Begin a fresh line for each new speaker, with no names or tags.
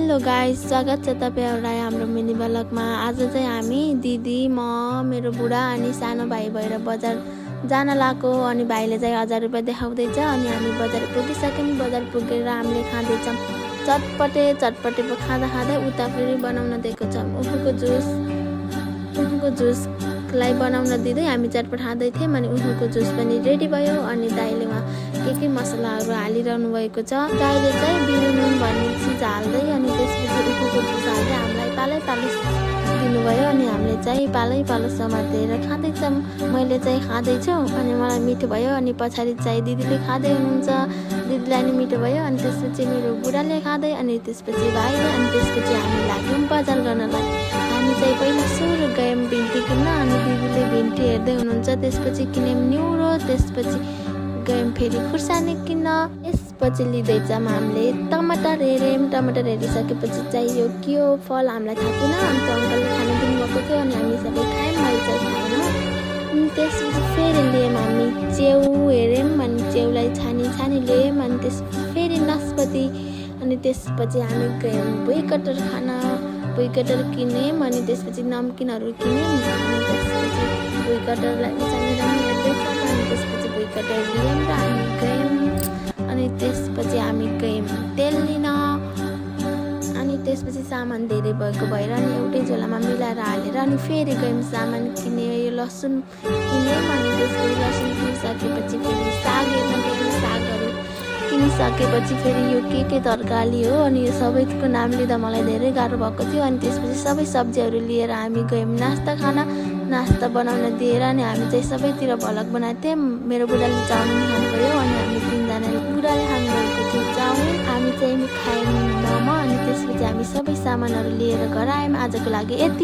Hello guys, स्वागत छ तपाईहरुलाई हाम्रो मिनी ब्लगमा। आज चाहिँ हामी दिदी, म, मेरो बुढा अनि सानो भाइ भएर बजार जान लागेको अनि भाइले चाहिँ 1000 रुपैयाँ देखाउँदैछ अनि हामी बजार पुगिसक्यौं। बजार पुगेर हामीले खाँदैछौं चटपटे खाँदा खाँदै उता फेरि बनाउन दिएको छ उखुको जुसलाई बनाउन दिँदै हामी चटपट खाँदै थियौं अनि उखुको जुस पनि रेडी भयो अनि दाइले वहाँ के मसलाहरु हालिरहनु भएको छ। दाइले चाहिँ बिरुनुन भन्ने चीज हाल्दै अनि त्यसपछि उखुको जुस हाल्दै हामीलाई पालै दिनुभयो अनि हामीले चाहिँ पालै समातेर खाँदैछौं। मैले चाहिँ खाँदैछु अनि मलाई मिठो भयो अनि पछाडी चाहिँ दिदीले खाँदै हुनुहुन्छ, दिदीलाई नि मिठो भयो अनि त्यसपछि मेरो बुढाले खाँदै अनि त्यसपछि भाइले अनि त्यसपछि हामी लाग्यौं बजार गर्नलाई। हामी चाहिँ पहिला सुरु गयौं भिन्डी किन्न अनि दिदीले भिन्डी हेर्दै हुनुहुन्छ, त्यसपछि किन्यौं न्युरो, त्यसपछि गयौं फेरि खुर्सानी किन्न, त्यसपछि लिँदैछौं हामीले टमाटर हेर्यौं। टमाटर हेरिसकेपछि चाहिँ यो के हो फल हामीलाई थाहा थिएन अनि त्यो अङ्कलले खान दिनुभएको थियो अनि हामी सबै खायौं, मैले चाहिँ खाएन। अनि त्यसपछि फेरि लियौं हामी च्याउ हेर्यौं अनि च्याउलाई छानी ल्यायौं अनि त्यसपछि फेरि नास्पाती अनि त्यसपछि हामी गयौं भुइँकटर खान, भुइँकटर किन्यौं अनि त्यसपछि नमकिनहरु किन्यौं अनि त्यसपछि भुइँकटरलाई छानेर हेर्दैछौं अनि त्यसपछि भुइँकटर लियौं र हामी गयौं अनि त्यसपछि हामी गयौं तेल लिन अनि त्यसपछि सामान धेरै भएको भएर अनि एउटै झोलामा मिलाएर हालेर अनि फेरि गयौं सामान किन्ने, यो लसुन किन्यौं अनि त्यसपछि लसुन किनिसकेपछि फेरि साग हेर्न गयौं। सागहरु किनिसकेपछि फेरि यो के तरकारी हो अनि यो सबैको नाम लिँदा मलाई धेरै गाह्रो भएको थियो अनि त्यसपछि सबै सब्जीहरु लिएर हामी गयौं नास्ता खान। नास्ता बनाउन दिएर अनि हामी चाहिँ सबैतिर भलक बनाएको थियौं। मेरो बुढाले चाउमिन खानुभयो अनि हामी तीनजनाले, बुढाले खानुभएको थियो चाउमिन, हामी चाहिँ खायौं मोमो अनि त्यसपछि हामी सबै सामानहरु लिएर घर आयौं। आजको लागि यति।